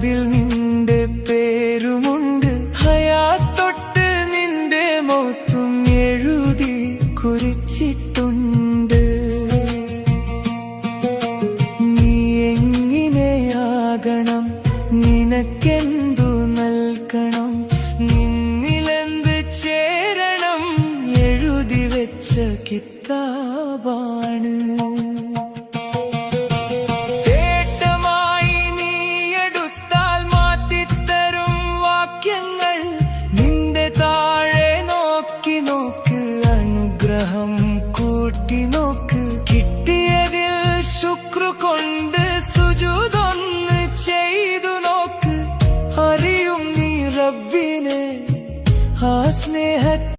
അതിൽ നിന്റെ പേരുമുണ്ട്. ഹയാത്തൊട്ട് നിന്റെ മൗത്തും എഴുതി കുറിച്ചിട്ടുണ്ട്. നീ എങ്ങനെയാകണം, നിനക്കെന്തു നൽകണം, നിന്നിലെന്ത് ചേരണം, എഴുതി വെച്ച കിതാബാണ്.